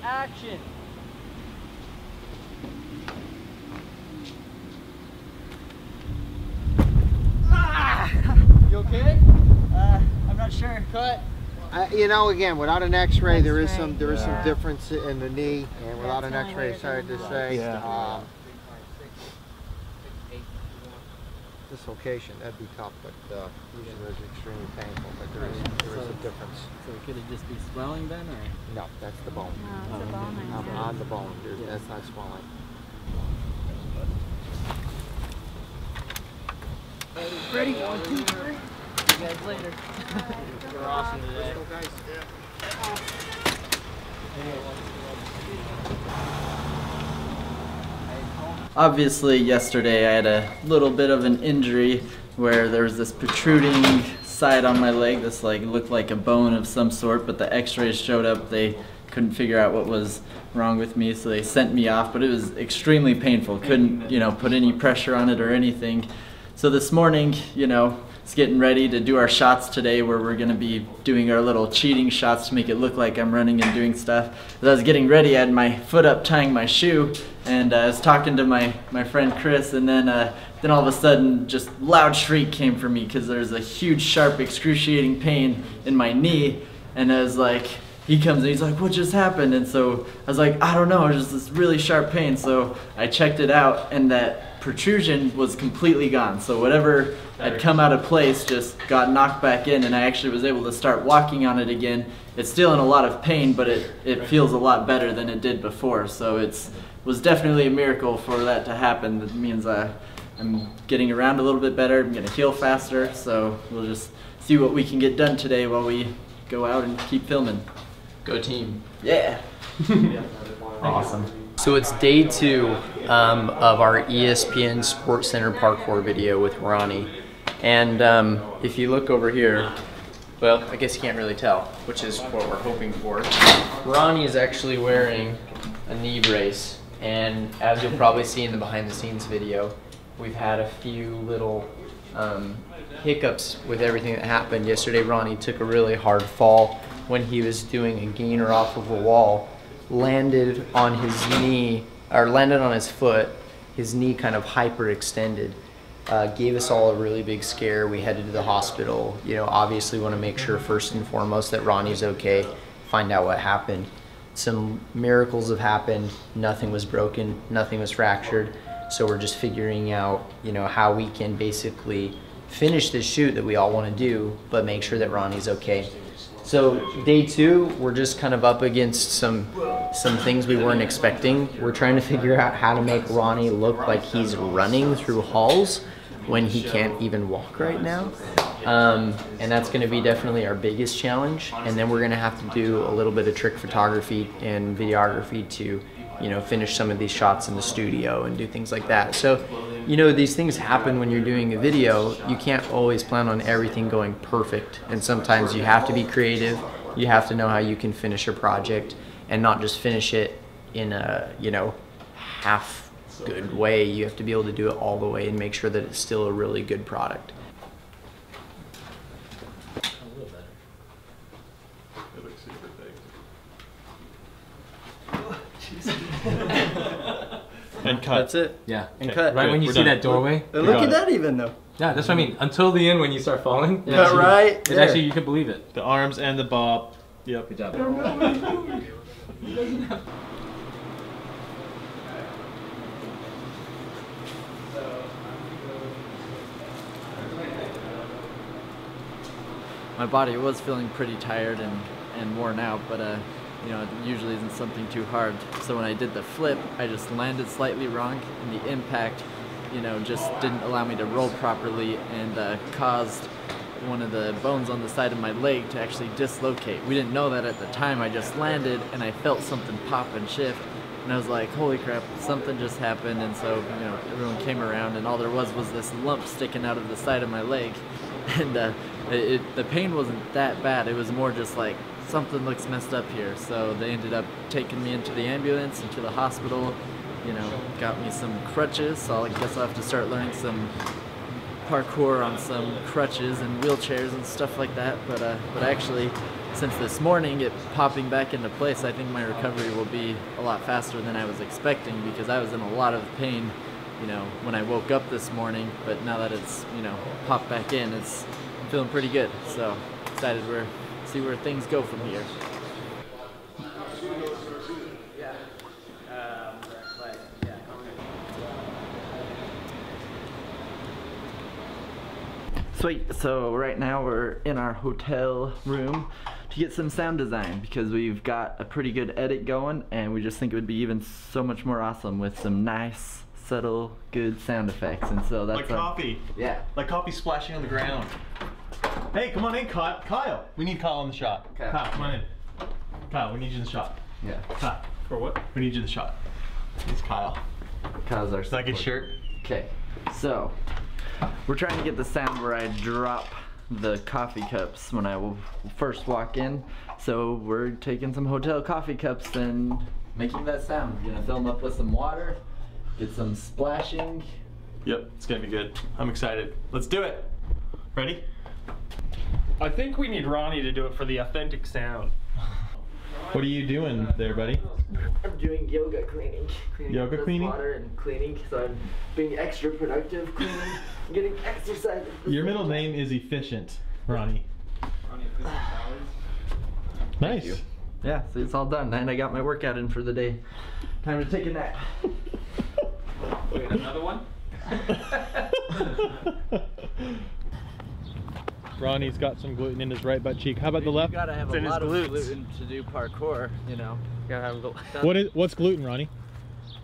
action. You okay? I'm not sure. Cut. You know, again, without an X-ray, there is some difference in the knee, and without an X-ray, it's hard to say. Dislocation, that'd be tough, but usually it's extremely painful. But there is a difference. So could it just be swelling then, or? No, that's the bone. No, it's the bone. I'm on the bone. That's not swelling. Ready? 1, 2, 3. See you guys later. You're awesome today. Let's go, guys. Obviously, yesterday I had a little bit of an injury where there was this protruding side on my leg. This looked like a bone of some sort, but the X-rays showed up. They couldn't figure out what was wrong with me, so they sent me off. But it was extremely painful. Couldn't, put any pressure on it or anything. So this morning, it's getting ready to do our shots today, where we're going to be doing our little cheating shots to make it look like I'm running and doing stuff. As I was getting ready, I had my foot up tying my shoe, and I was talking to my friend Chris, and then all of a sudden, just loud shriek came from me because there's a huge, sharp, excruciating pain in my knee, and I was like, he comes and he's like, what just happened? And so I was like, I don't know, it's just this really sharp pain. So I checked it out, and that protrusion was completely gone. So whatever had come out of place just got knocked back in, and I actually was able to start walking on it again. It's still in a lot of pain, but it feels a lot better than it did before. So it was definitely a miracle for that to happen. That means I'm getting around a little bit better. I'm gonna heal faster. So we'll just see what we can get done today while we go out and keep filming. Go team. Yeah. Awesome. So it's day 2 of our ESPN Sports Center parkour video with Ronnie. And if you look over here, well, I guess you can't really tell, which is what we're hoping for. Ronnie is actually wearing a knee brace. And as you'll probably see in the behind the scenes video, we've had a few little hiccups with everything that happened. Yesterday, Ronnie took a really hard fall when he was doing a gainer off of a wall, landed on his knee, or landed on his foot. His knee kind of hyperextended. Gave us all a really big scare. We headed to the hospital. Obviously want to make sure first and foremost that Ronnie's okay, find out what happened. Some miracles have happened. Nothing was broken, nothing was fractured. So we're just figuring out, how we can basically finish this shoot that we all want to do, but make sure that Ronnie's okay. So day 2, we're just kind of up against some things we weren't expecting. We're trying to figure out how to make Ronnie look like he's running through halls when he can't even walk right now. And that's going to be definitely our biggest challenge. And then we're going to have to do a little bit of trick photography and videography to, finish some of these shots in the studio and do things like that. So, these things happen when you're doing a video. You can't always plan on everything going perfect. And sometimes you have to be creative. You have to know how you can finish a project and not just finish it in a, half good way. You have to be able to do it all the way and make sure that it's still a really good product. And cut. That's it. Yeah. And cut. Right when you see that doorway. Look at that even though. Yeah, that's what I mean. Until the end when you start falling. Yeah, actually, right. It actually, you can believe it. The arms and the bob. Yep. Good job. My body was feeling pretty tired and worn out, but it usually isn't something too hard. So when I did the flip, I just landed slightly wrong, and the impact, just didn't allow me to roll properly, and caused one of the bones on the side of my leg to actually dislocate. We didn't know that at the time. I just landed, and I felt something pop and shift, and I was like, holy crap, something just happened. And so, everyone came around, and all there was this lump sticking out of the side of my leg, and the pain wasn't that bad. It was more just like, something looks messed up here. So they ended up taking me into the ambulance, into the hospital, got me some crutches. So I guess I'll have to start learning some parkour on some crutches and wheelchairs and stuff like that. But actually, since this morning it popping back into place, I think my recovery will be a lot faster than I was expecting, because I was in a lot of pain, you know, when I woke up this morning. But now that it's, you know, popped back in, I'm feeling pretty good. So excited to see where things go from here. Sweet, so right now we're in our hotel room to get some sound design, because we've got a pretty good edit going, and we just think it would be even so much more awesome with some nice, subtle, good sound effects. And so that's like coffee. Yeah. Like coffee splashing on the ground. Hey, come on in, Kyle. Kyle, we need Kyle on the shot. Okay. Kyle, come on in. Kyle, we need you in the shot. Yeah. Kyle. For what? We need you in the shot. It's Kyle. Kyle's our Is that a good shirt? Okay, so we're trying to get the sound where I drop the coffee cups when I will first walk in. So we're taking some hotel coffee cups and making that sound. We're gonna fill them up with some water, get some splashing. Yep, it's gonna be good. I'm excited. Let's do it. Ready? I think we need Ronnie to do it for the authentic sound. What are you doing there, buddy? I'm doing yoga cleaning. Yoga cleaning? Water and cleaning, so I'm being extra productive cleaning, getting exercise. Your middle name is Efficient, Ronnie. Nice. Yeah, so it's all done, and I got my workout in for the day. Time to take a nap. Wait, another one? Ronnie's got some gluten in his right butt cheek. How about the left? You gotta have It's a in his lot of glutes. gluten to do parkour, you know. You gotta have What's gluten, Ronnie?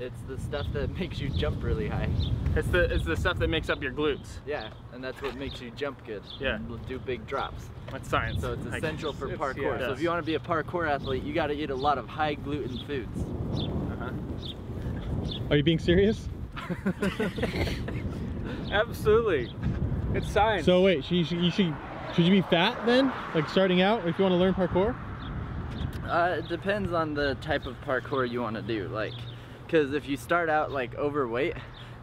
It's the stuff that makes you jump really high. it's the stuff that makes up your glutes. Yeah, and that's what makes you jump good. Yeah. And do big drops. That's science. So it's essential for parkour. yeah. So if you want to be a parkour athlete, you gotta eat a lot of high gluten foods. Are you being serious? Absolutely. It's science. So wait, should you be fat then? Like starting out, if you want to learn parkour? It depends on the type of parkour you want to do. Like, because if you start out like overweight,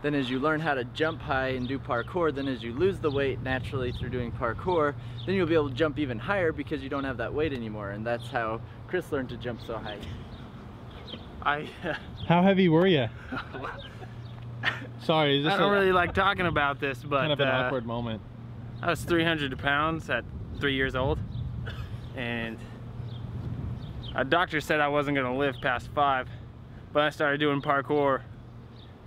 then as you learn how to jump high and do parkour, then as you lose the weight naturally through doing parkour, then you'll be able to jump even higher because you don't have that weight anymore. And that's how Chris learned to jump so high. How heavy were you? Sorry, is this I don't really like talking about this, but kind of an awkward moment? I was 300 pounds at 3 years old, and a doctor said I wasn't gonna live past 5, but I started doing parkour,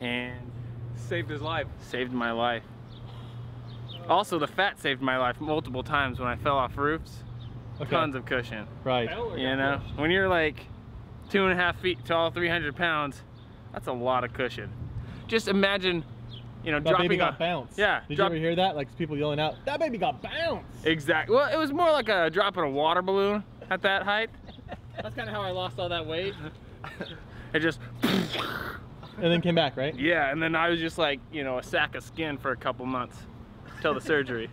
and saved his life. Saved my life. Also, the fat saved my life multiple times when I fell off roofs. Okay. Tons of cushion. Right. You know, when you're like 2.5 feet tall, 300 pounds, that's a lot of cushion. Just imagine, you know, That dropping baby got a, bounced. Yeah. Did you ever hear that? Like people yelling out, "That baby got bounced!" Exactly. Well, it was more like a drop in a water balloon at that height. That's kind of how I lost all that weight. It just, And then came back, right? yeah, and then I was just like, you know, a sack of skin for a couple months till the surgery.